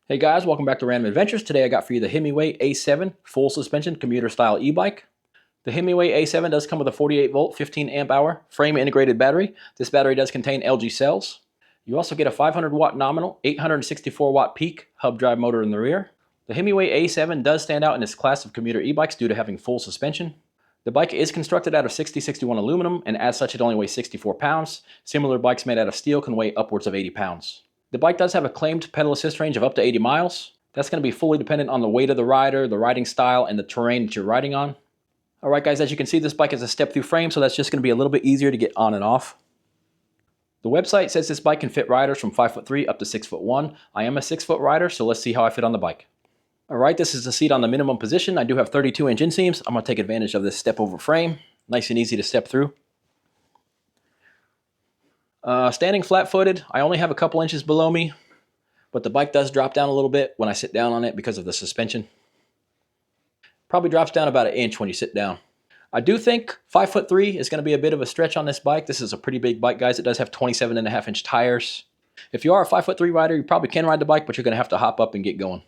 Hey guys, welcome back to Random Adventures. Today I got for you the Himiway A7 full suspension commuter style e-bike. The Himiway A7 does come with a 48 volt, 15 amp hour frame integrated battery. This battery does contain LG cells. You also get a 500 watt nominal, 864 watt peak hub drive motor in the rear. The Himiway A7 does stand out in its class of commuter e-bikes due to having full suspension. The bike is constructed out of 6061 aluminum, and as such it only weighs 64 pounds. Similar bikes made out of steel can weigh upwards of 80 pounds. The bike does have a claimed pedal assist range of up to 80 miles. That's going to be fully dependent on the weight of the rider, the riding style, and the terrain that you're riding on. Alright guys, as you can see, this bike has a step-through frame, so that's just going to be a little bit easier to get on and off. The website says this bike can fit riders from 5'3" up to 6'1". I am a 6-foot rider, so let's see how I fit on the bike. Alright, this is the seat on the minimum position. I do have 32-inch inseams. I'm going to take advantage of this step-over frame. Nice and easy to step through. Standing flat-footed, I only have a couple inches below me, but the bike does drop down a little bit when I sit down on it because of the suspension. Probably drops down about an inch when you sit down. I do think 5'3" is going to be a bit of a stretch on this bike. This is a pretty big bike, guys. It does have 27.5-inch tires. If you are a 5'3" rider, you probably can ride the bike, but you're going to have to hop up and get going.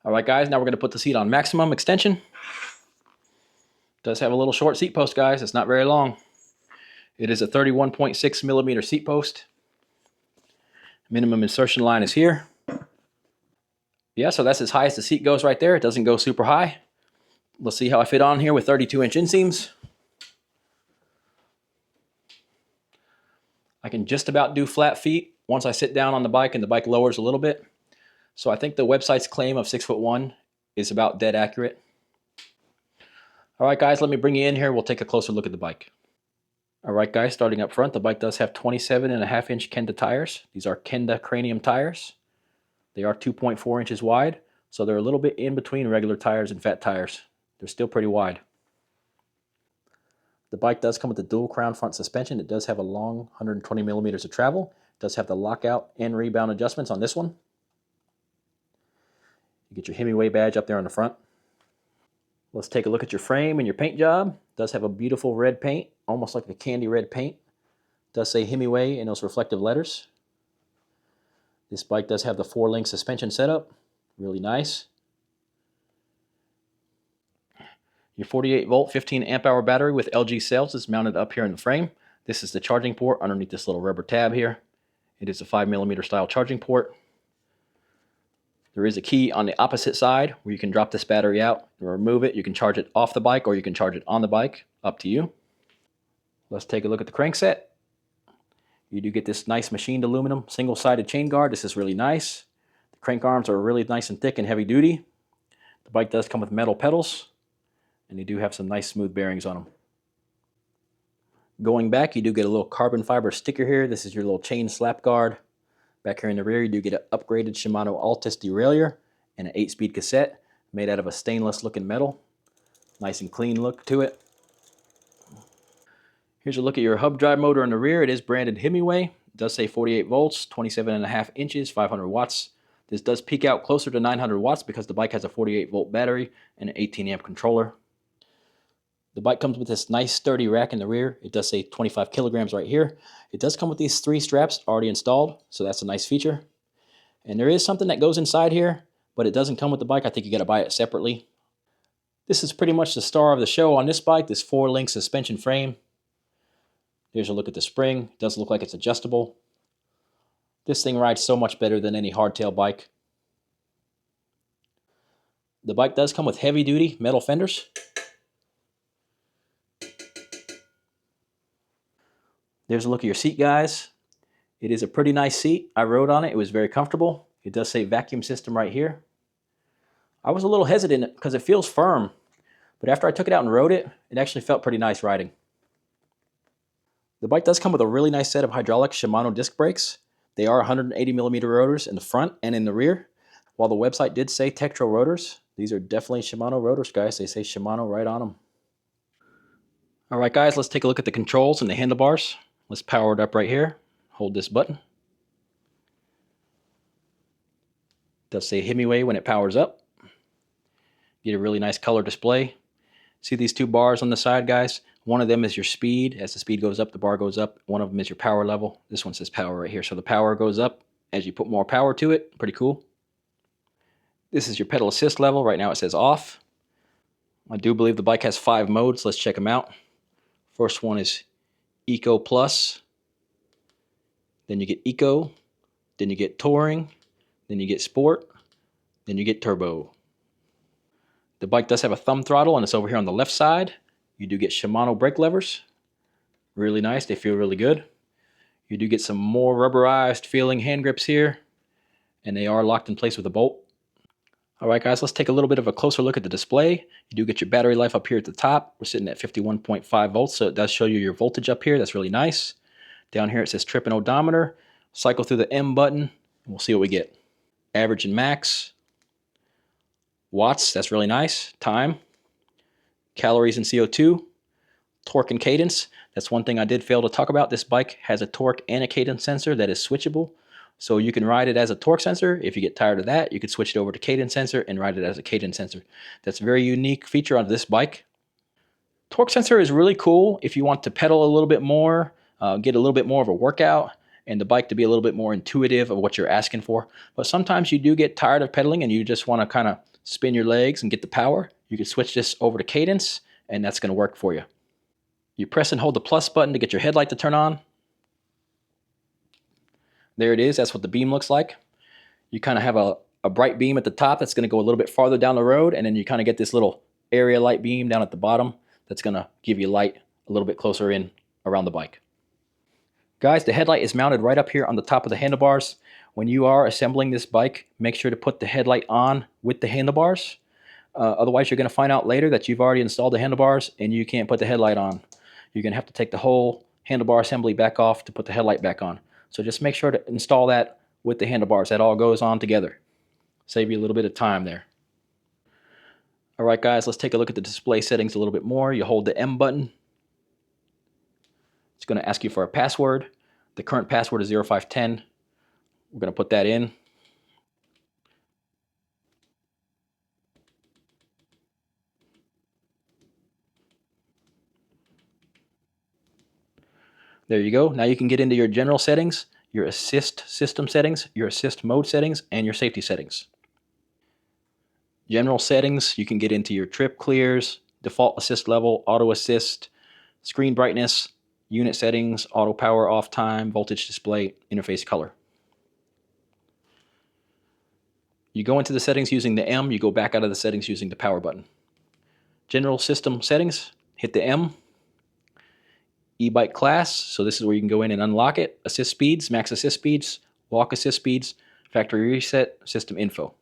Alright guys, now we're going to put the seat on maximum extension. It does have a little short seat post, guys. It's not very long. It is a 31.6 millimeter seat post. Minimum insertion line is here. Yeah, so that's as high as the seat goes right there. It doesn't go super high. Let's see how I fit on here with 32-inch inseams. I can just about do flat feet once I sit down on the bike and the bike lowers a little bit. So I think the website's claim of 6'1" is about dead accurate. Alright guys, let me bring you in here. We'll take a closer look at the bike. Alright guys, starting up front, the bike does have 27.5-inch Kenda tires. These are Kenda Cranium tires. They are 2.4 inches wide, so they're a little bit in between regular tires and fat tires. They're still pretty wide. The bike does come with a dual crown front suspension. It does have a long 120 millimeters of travel. It does have the lockout and rebound adjustments on this one. You get your Himiway badge up there on the front. Let's take a look at your frame and your paint job. It does have a beautiful red paint, almost like a candy red paint. It does say Himiway in those reflective letters. This bike does have the 4-link suspension setup. Really nice. Your 48 volt, 15 amp hour battery with LG cells is mounted up here in the frame. This is the charging port underneath this little rubber tab here. It is a 5mm style charging port. There is a key on the opposite side where you can drop this battery out and remove it. You can charge it off the bike or you can charge it on the bike. Up to you. Let's take a look at the crankset. You do get this nice machined aluminum single-sided chain guard. This is really nice. The crank arms are really nice and thick and heavy duty. The bike does come with metal pedals, and they do have some nice smooth bearings on them. Going back, you do get a little carbon fiber sticker here. This is your little chain slap guard. Back here in the rear, you do get an upgraded Shimano Altus derailleur and an 8-speed cassette made out of a stainless looking metal. Nice and clean look to it. Here's a look at your hub drive motor in the rear. It is branded Himiway. It does say 48 volts, 27.5 inches, 500 watts. This does peak out closer to 900 watts because the bike has a 48 volt battery and an 18 amp controller. The bike comes with this nice sturdy rack in the rear. It does say 25 kilograms right here. It does come with these 3 straps already installed, so that's a nice feature. And there is something that goes inside here, but it doesn't come with the bike. I think you got to buy it separately. This is pretty much the star of the show on this bike, this 4-link suspension frame. Here's a look at the spring. It does look like it's adjustable. This thing rides so much better than any hardtail bike. The bike does come with heavy-duty metal fenders. There's a look at your seat, guys. It is a pretty nice seat. I rode on it. It was very comfortable. It does say vacuum system right here. I was a little hesitant because it feels firm, but after I took it out and rode it, it actually felt pretty nice riding. The bike does come with a really nice set of hydraulic Shimano disc brakes. They are 180mm rotors in the front and in the rear. While the website did say Tektro rotors, these are definitely Shimano rotors, guys. They say Shimano right on them. Alright guys, let's take a look at the controls and the handlebars. Let's power it up right here. Hold this button. It does say Himiway when it powers up. Get a really nice color display. See these 2 bars on the side, guys? One of them is your speed. As the speed goes up, the bar goes up. One of them is your power level. This one says power right here. So the power goes up as you put more power to it. Pretty cool. This is your pedal assist level. Right now it says off. I do believe the bike has 5 modes. Let's check them out. First one is Eco Plus. Then you get Eco. Then you get Touring. Then you get Sport. Then you get Turbo. The bike does have a thumb throttle, and it's over here on the left side. You do get Shimano brake levers. Really nice. They feel really good. You do get some more rubberized feeling hand grips here, and they are locked in place with a bolt. All right, guys, let's take a little bit of a closer look at the display. You do get your battery life up here at the top. We're sitting at 51.5 volts, so it does show you your voltage up here. That's really nice. Down here it says trip and odometer. Cycle through the M button, and we'll see what we get. Average and max. Watts, that's really nice. Time. Calories and CO2. Torque and cadence. That's one thing I did fail to talk about. This bike has a torque and a cadence sensor that is switchable. So you can ride it as a torque sensor. If you get tired of that, you could switch it over to cadence sensor and ride it as a cadence sensor. That's a very unique feature on this bike. Torque sensor is really cool if you want to pedal a little bit more, get a little bit more of a workout, and the bike to be a little bit more intuitive of what you're asking for. But sometimes you do get tired of pedaling and you just want to kind of spin your legs and get the power. You can switch this over to cadence, and that's going to work for you. You press and hold the plus button to get your headlight to turn on. There it is. That's what the beam looks like. You kind of have a bright beam at the top that's going to go a little bit farther down the road, and then you kind of get this little area light beam down at the bottom that's going to give you light a little bit closer in around the bike. Guys, the headlight is mounted right up here on the top of the handlebars. When you are assembling this bike, make sure to put the headlight on with the handlebars. Otherwise, you're going to find out later that you've already installed the handlebars and you can't put the headlight on. You're going to have to take the whole handlebar assembly back off to put the headlight back on. So just make sure to install that with the handlebars. That all goes on together. Save you a little bit of time there. All right, guys, let's take a look at the display settings a little bit more. You hold the M button. It's going to ask you for a password. The current password is 0510. We're going to put that in. There you go. Now you can get into your general settings, your assist system settings, your assist mode settings, and your safety settings. General settings, you can get into your trip clears, default assist level, auto assist, screen brightness, unit settings, auto power off time, voltage display, interface color. You go into the settings using the M, you go back out of the settings using the power button. General system settings, hit the M. eBike class, so this is where you can go in and unlock it. Assist speeds, max assist speeds, walk assist speeds, factory reset, system info.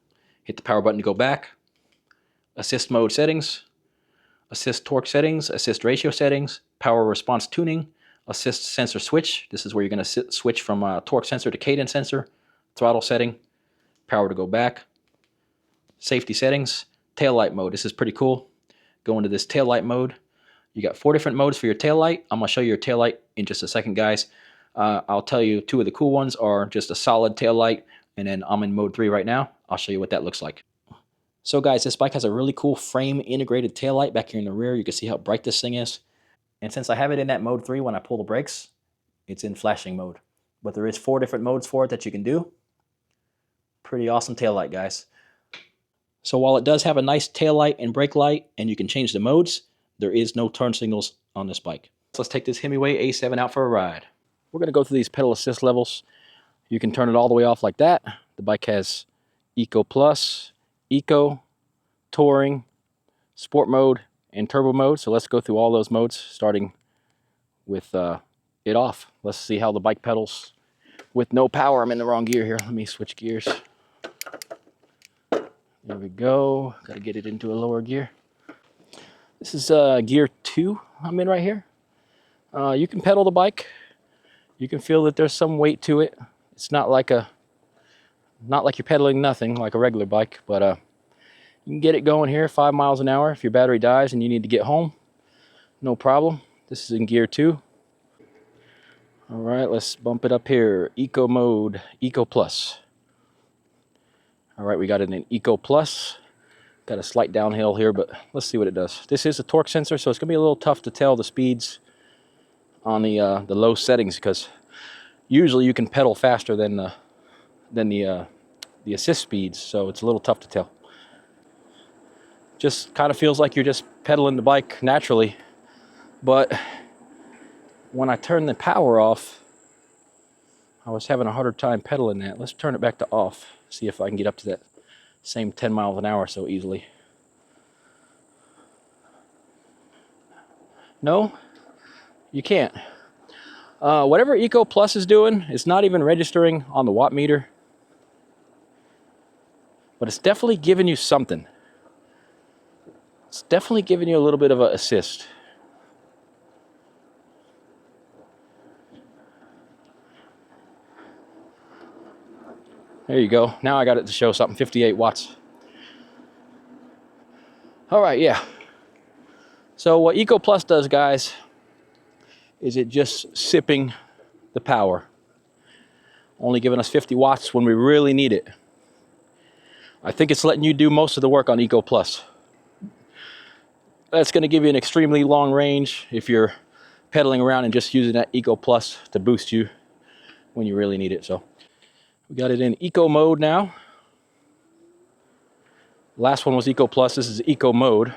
Hit the power button to go back. Assist mode settings, assist torque settings, assist ratio settings, power response tuning, assist sensor switch. This is where you're going to switch from torque sensor to cadence sensor, throttle setting, power to go back, safety settings, tail light mode. This is pretty cool. Go into this tail light mode. You got 4 different modes for your tail light. I'm going to show you your tail light in just a second, guys. I'll tell you 2 of the cool ones are just a solid tail light, and then I'm in mode 3 right now. I'll show you what that looks like. So guys, this bike has a really cool frame integrated tail light back here in the rear. You can see how bright this thing is. And since I have it in that mode 3, when I pull the brakes, it's in flashing mode. But there is 4 different modes for it that you can do. Pretty awesome tail light, guys. So while it does have a nice tail light and brake light, and you can change the modes, there is no turn signals on this bike. So let's take this Himiway A7 out for a ride. We're going to go through these pedal assist levels. You can turn it all the way off like that. The bike has Eco Plus, Eco, Touring, Sport mode, and Turbo mode. So let's go through all those modes, starting with it off. Let's see how the bike pedals with no power. I'm in the wrong gear here. Let me switch gears. There we go. Got to get it into a lower gear. This is gear 2 I'm in right here. You can pedal the bike. You can feel that there's some weight to it. It's not like you're pedaling nothing like a regular bike, but you can get it going here 5 miles an hour if your battery dies and you need to get home. No problem. This is in gear 2. All right, let's bump it up here. Eco mode, Eco Plus. All right, we got it in Eco Plus. Got a slight downhill here, but let's see what it does. This is a torque sensor, so it's going to be a little tough to tell the speeds on the low settings, because usually you can pedal faster than the assist speeds, so it's a little tough to tell. Just kind of feels like you're just pedaling the bike naturally, but when I turn the power off, I was having a harder time pedaling that. Let's turn it back to off, see if I can get up to that same 10 miles an hour so easily. No, you can't. Whatever Eco Plus is doing, it's not even registering on the watt meter, but it's definitely giving you something. It's definitely giving you a little bit of an assist. There you go. Now I got it to show something, 58 watts. All right, yeah. So what Eco Plus does, guys, is it just sipping the power. Only giving us 50 watts when we really need it. I think it's letting you do most of the work on Eco Plus. That's going to give you an extremely long range if you're pedaling around and just using that Eco Plus to boost you when you really need it. So we got it in Eco mode now. Last one was Eco Plus. This is Eco mode.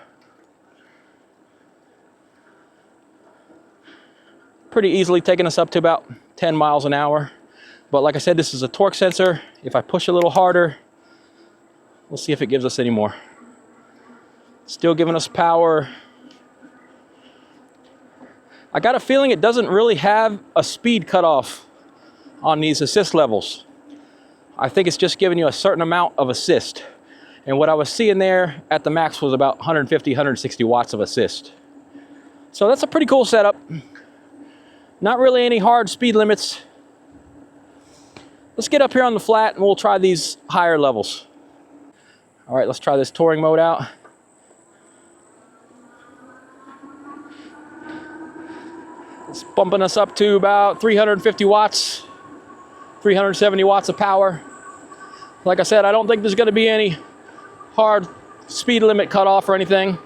Pretty easily taking us up to about 10 miles an hour. But like I said, this is a torque sensor. If I push a little harder, we'll see if it gives us any more. Still giving us power. I got a feeling it doesn't really have a speed cutoff on these assist levels. I think it's just giving you a certain amount of assist. And what I was seeing there at the max was about 150, 160 watts of assist. So that's a pretty cool setup. Not really any hard speed limits. Let's get up here on the flat and we'll try these higher levels. All right, let's try this touring mode out. It's bumping us up to about 350 watts, 370 watts of power. Like I said, I don't think there's going to be any hard speed limit cutoff or anything.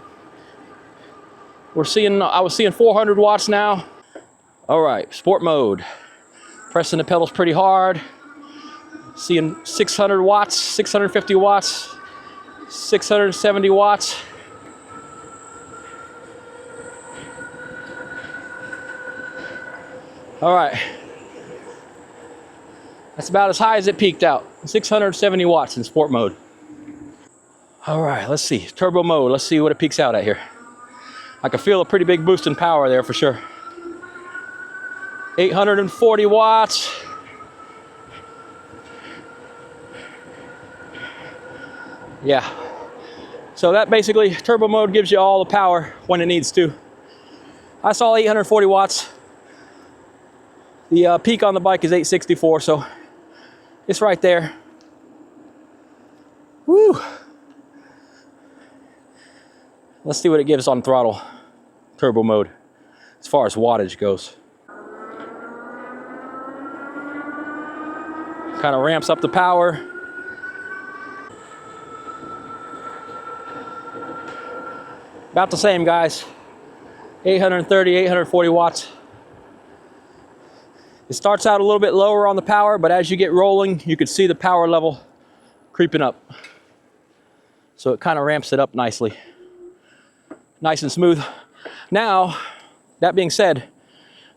I was seeing 400 watts now. All right, sport mode. Pressing the pedals pretty hard. Seeing 600 watts, 650 watts, 670 watts. All right. That's about as high as it peaked out. 670 watts in sport mode. All right, let's see. Turbo mode. Let's see what it peaks out at here. I can feel a pretty big boost in power there for sure. 840 watts. Yeah. So that basically, turbo mode gives you all the power when it needs to. I saw 840 watts. The peak on the bike is 864, so it's right there. Woo! Let's see what it gives on throttle, turbo mode, as far as wattage goes. Kind of ramps up the power. About the same, guys. 830, 840 watts. It starts out a little bit lower on the power, but as you get rolling, you can see the power level creeping up. So it kind of ramps it up nicely. Nice and smooth. Now, that being said,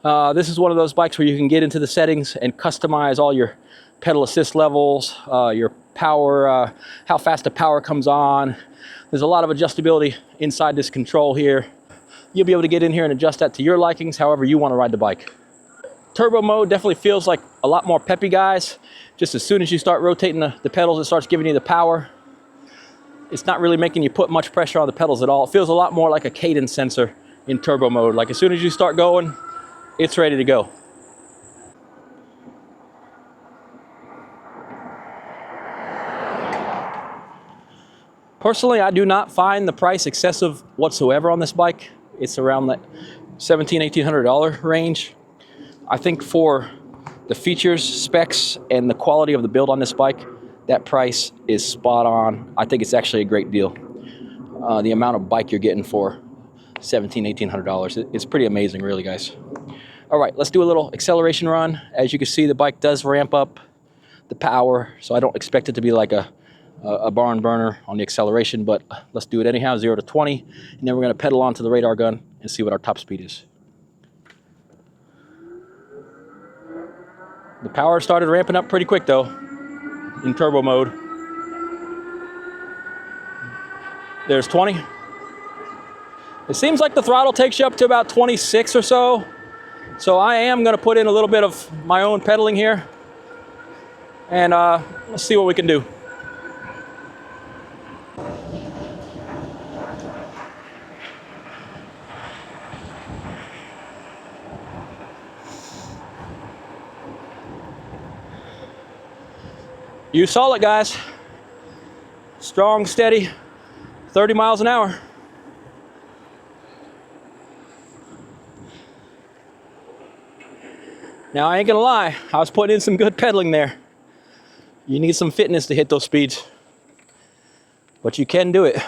this is one of those bikes where you can get into the settings and customize all your pedal assist levels, your power, how fast the power comes on. There's a lot of adjustability inside this control here. You'll be able to get in here and adjust that to your likings, however you want to ride the bike. Turbo mode definitely feels like a lot more peppy, guys. Just as soon as you start rotating the pedals, it starts giving you the power. It's not really making you put much pressure on the pedals at all. It feels a lot more like a cadence sensor in turbo mode. Like as soon as you start going, it's ready to go. Personally, I do not find the price excessive whatsoever on this bike. It's around that $1,700, $1,800 range. I think for the features, specs, and the quality of the build on this bike, that price is spot on. I think it's actually a great deal. the amount of bike you're getting for $1,800. It's pretty amazing, really, guys. All right, let's do a little acceleration run. As you can see, the bike does ramp up the power, so I don't expect it to be like a barn burner on the acceleration, but let's do it anyhow, 0 to 20, and then we're gonna pedal onto the radar gun and see what our top speed is. The power started ramping up pretty quick though, in turbo mode. There's 20. It seems like the throttle takes you up to about 26 or so. So I am gonna put in a little bit of my own pedaling here, and let's see what we can do. You saw it, guys. Strong, steady, 30 miles an hour. Now, I ain't gonna lie, I was putting in some good pedaling there. You need some fitness to hit those speeds, but you can do it.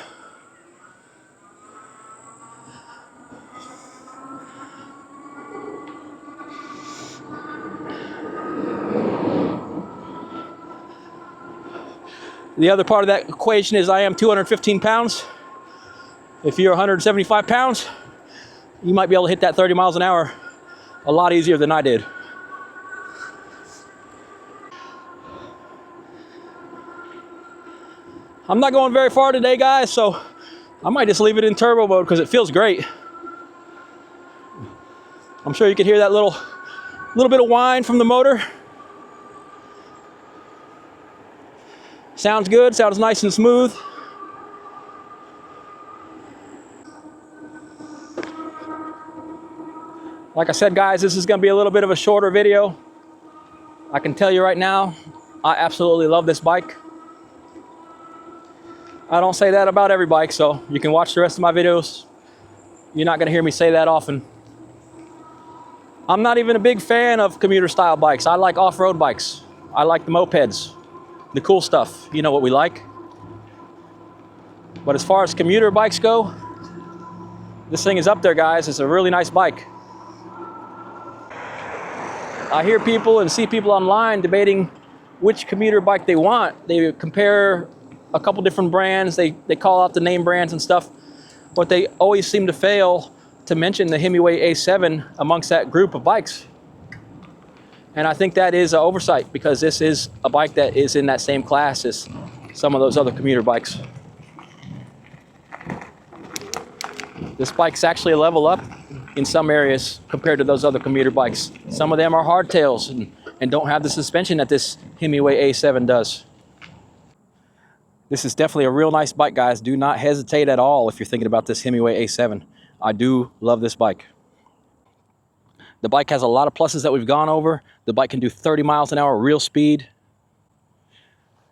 The other part of that equation is I am 215 pounds. If you're 175 pounds, you might be able to hit that 30 miles an hour a lot easier than I did. I'm not going very far today, guys, so I might just leave it in turbo mode because it feels great. I'm sure you can hear that little bit of whine from the motor. Sounds good, sounds nice and smooth. Like I said, guys, this is gonna be a little bit of a shorter video. I can tell you right now, I absolutely love this bike. I don't say that about every bike, so you can watch the rest of my videos. You're not gonna hear me say that often. I'm not even a big fan of commuter style bikes. I like off-road bikes. I like the mopeds, the cool stuff. You know what we like. But as far as commuter bikes go, this thing is up there, guys. It's a really nice bike. I hear people and see people online debating which commuter bike they want. They compare a couple different brands. They call out the name brands and stuff, but they always seem to fail to mention the Himiway A7 amongst that group of bikes. And I think that is an oversight, because this is a bike that is in that same class as some of those other commuter bikes. This bike's actually a level up in some areas compared to those other commuter bikes. Some of them are hardtails and don't have the suspension that this Himiway A7 does. This is definitely a real nice bike, guys. Do not hesitate at all if you're thinking about this Himiway A7. I do love this bike. The bike has a lot of pluses that we've gone over. The bike can do 30 miles an hour real speed.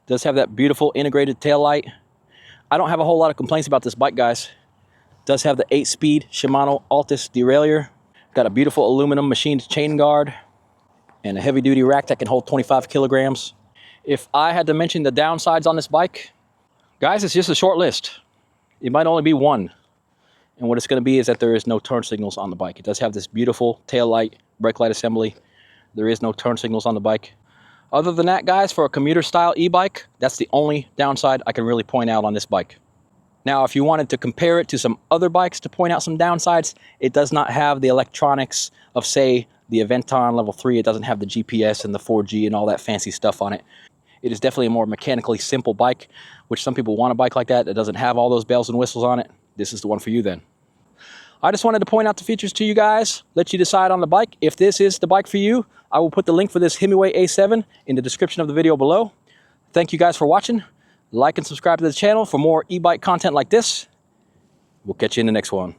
Does have that beautiful integrated tail light. I don't have a whole lot of complaints about this bike, guys. Does have the 8-speed Shimano Altus derailleur. Got a beautiful aluminum machined chain guard and a heavy-duty rack that can hold 25 kilograms. If I had to mention the downsides on this bike, guys, it's just a short list. It might only be one. And what it's going to be is that there is no turn signals on the bike. It does have this beautiful tail light, brake light assembly. There is no turn signals on the bike. Other than that, guys, for a commuter style e-bike, that's the only downside I can really point out on this bike. Now, if you wanted to compare it to some other bikes to point out some downsides, it does not have the electronics of, say, the Aventon Level 3. It doesn't have the GPS and the 4G and all that fancy stuff on it. It is definitely a more mechanically simple bike, which some people want a bike like that doesn't have all those bells and whistles on it. This is the one for you then. I just wanted to point out the features to you guys, let you decide on the bike. If this is the bike for you, I will put the link for this Himiway A7 in the description of the video below. Thank you guys for watching. Like and subscribe to the channel for more e-bike content like this. We'll catch you in the next one.